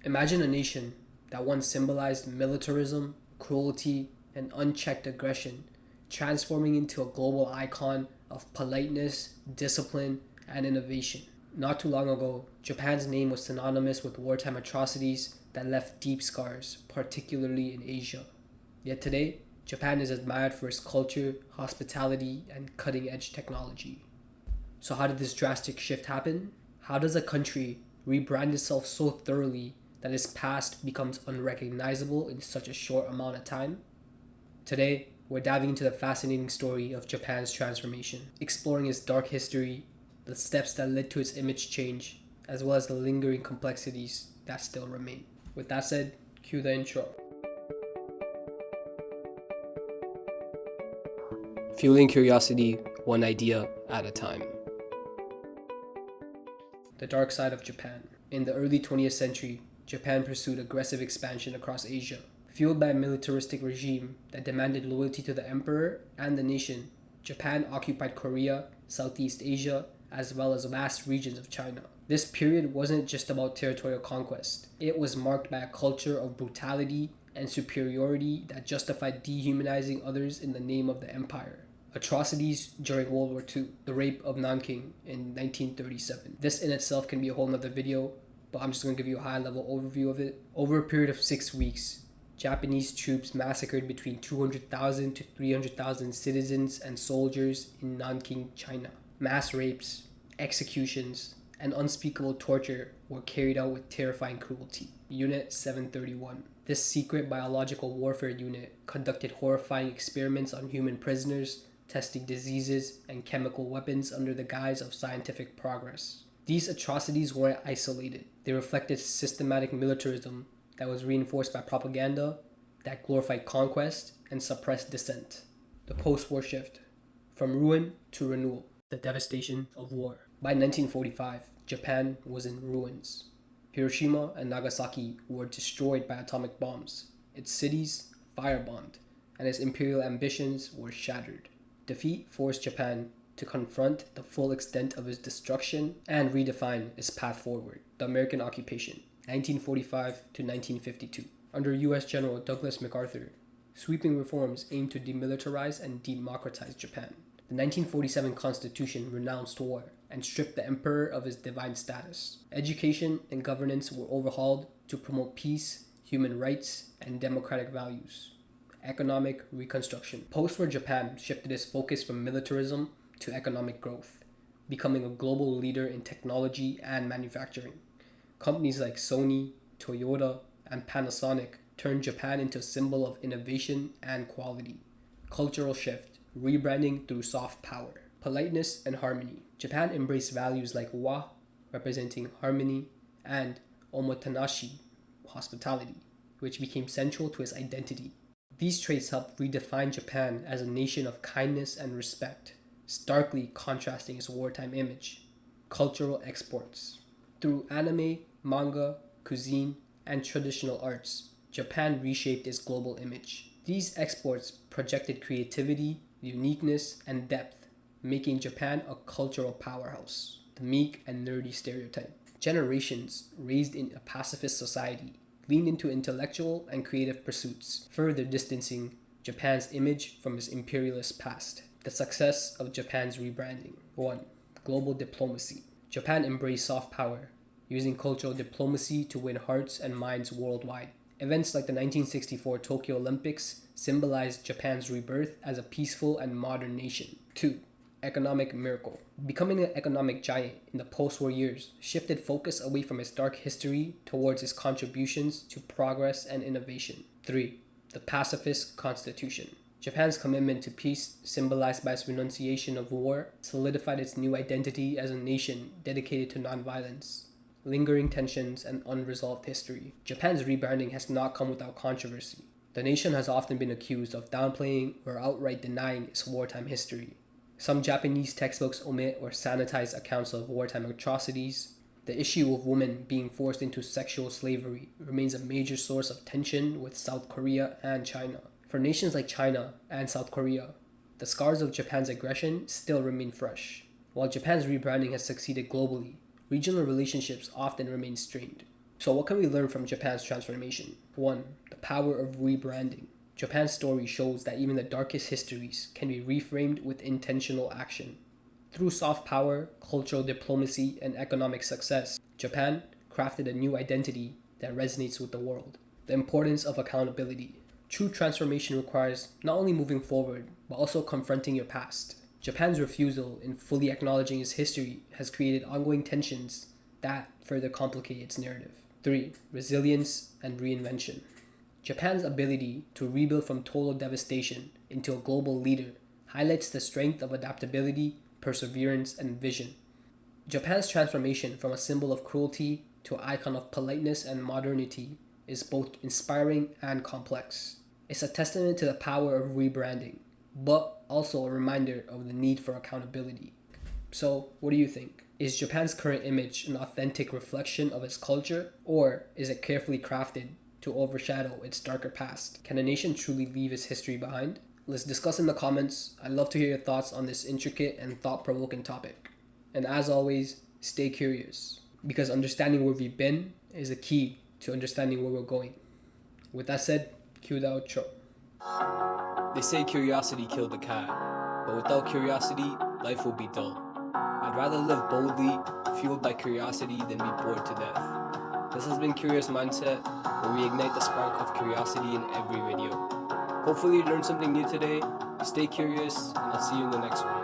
Imagine a nation that once symbolized militarism, cruelty, and unchecked aggression, transforming into a global icon of politeness, discipline, and innovation. Not too long ago, Japan's name was synonymous with wartime atrocities that left deep scars, particularly in Asia. Yet today, Japan is admired for its culture, hospitality, and cutting edge technology. So, how did this drastic shift happen? How does a country rebrand itself so thoroughly that its past becomes unrecognizable in such a short amount of time? Today, we're diving into the fascinating story of Japan's transformation, exploring its dark history, the steps that led to its image change, as well as the lingering complexities that still remain. With that said, cue the intro. Fueling curiosity, one idea at a time. The dark side of Japan. In the early 20th century, Japan pursued aggressive expansion across Asia. Fueled by a militaristic regime that demanded loyalty to the emperor and the nation, Japan occupied Korea, Southeast Asia, as well as vast regions of China. This period wasn't just about territorial conquest. It was marked by a culture of brutality and superiority that justified dehumanizing others in the name of the empire. Atrocities during World War II, the rape of Nanking in 1937. This in itself can be a whole nother video, but I'm just going to give you a high-level overview of it. Over a period of 6 weeks, Japanese troops massacred between 200,000 to 300,000 citizens and soldiers in Nanking, China. Mass rapes, executions, and unspeakable torture were carried out with terrifying cruelty. Unit 731. This secret biological warfare unit conducted horrifying experiments on human prisoners, testing diseases and chemical weapons under the guise of scientific progress. These atrocities weren't isolated. They reflected systematic militarism that was reinforced by propaganda that glorified conquest and suppressed dissent. The post-war shift, from ruin to renewal, the devastation of war. By 1945, Japan was in ruins. Hiroshima and Nagasaki were destroyed by atomic bombs, its cities firebombed, and its imperial ambitions were shattered. Defeat forced Japan to confront the full extent of its destruction and redefine its path forward. The American occupation, 1945 to 1952. Under U.S. General Douglas MacArthur, sweeping reforms aimed to demilitarize and democratize Japan. The 1947 Constitution renounced war and stripped the emperor of his divine status. Education and governance were overhauled to promote peace, human rights, and democratic values. Economic reconstruction. Post-war Japan shifted its focus from militarism to economic growth, becoming a global leader in technology and manufacturing. Companies like Sony, Toyota, and Panasonic turned Japan into a symbol of innovation and quality. Cultural shift, rebranding through soft power. Politeness and harmony. Japan embraced values like wa, representing harmony, and omotenashi, hospitality, which became central to its identity. These traits helped redefine Japan as a nation of kindness and respect, starkly contrasting its wartime image. Cultural exports. Through anime, manga, cuisine, and traditional arts, Japan reshaped its global image. These exports projected creativity, uniqueness, and depth, making Japan a cultural powerhouse. The meek and nerdy stereotype. Generations raised in a pacifist society leaned into intellectual and creative pursuits, further distancing Japan's image from its imperialist past. The success of Japan's rebranding. 1. Global diplomacy. Japan embraced soft power, using cultural diplomacy to win hearts and minds worldwide. Events like the 1964 Tokyo Olympics symbolized Japan's rebirth as a peaceful and modern nation. 2. Economic miracle. Becoming an economic giant in the post-war years shifted focus away from its dark history towards its contributions to progress and innovation. 3. The pacifist constitution. Japan's commitment to peace, symbolized by its renunciation of war, solidified its new identity as a nation dedicated to nonviolence. Lingering tensions and unresolved history. Japan's rebranding has not come without controversy. The nation has often been accused of downplaying or outright denying its wartime history. Some Japanese textbooks omit or sanitize accounts of wartime atrocities. The issue of women being forced into sexual slavery remains a major source of tension with South Korea and China. For nations like China and South Korea, the scars of Japan's aggression still remain fresh. While Japan's rebranding has succeeded globally, regional relationships often remain strained. So what can we learn from Japan's transformation? 1. The power of rebranding. Japan's story shows that even the darkest histories can be reframed with intentional action. Through soft power, cultural diplomacy, and economic success, Japan crafted a new identity that resonates with the world. The importance of accountability. True transformation requires not only moving forward, but also confronting your past. Japan's refusal in fully acknowledging its history has created ongoing tensions that further complicate its narrative. 3. Resilience and reinvention. Japan's ability to rebuild from total devastation into a global leader highlights the strength of adaptability, perseverance, and vision. Japan's transformation from a symbol of cruelty to an icon of politeness and modernity is both inspiring and complex. It's a testament to the power of rebranding, but also a reminder of the need for accountability. So, what do you think? Is Japan's current image an authentic reflection of its culture, or is it carefully crafted to overshadow its darker past? Can a nation truly leave its history behind? Let's discuss in the comments. I'd love to hear your thoughts on this intricate and thought-provoking topic. And as always, stay curious, because understanding where we've been is a key to understanding where we're going. With that said, cue the outro. They say curiosity killed the cat, but without curiosity, life will be dull. I'd rather live boldly, fueled by curiosity, than be bored to death. This has been Curious Mindset, where we ignite the spark of curiosity in every video. Hopefully you learned something new today. Stay curious, and I'll see you in the next one.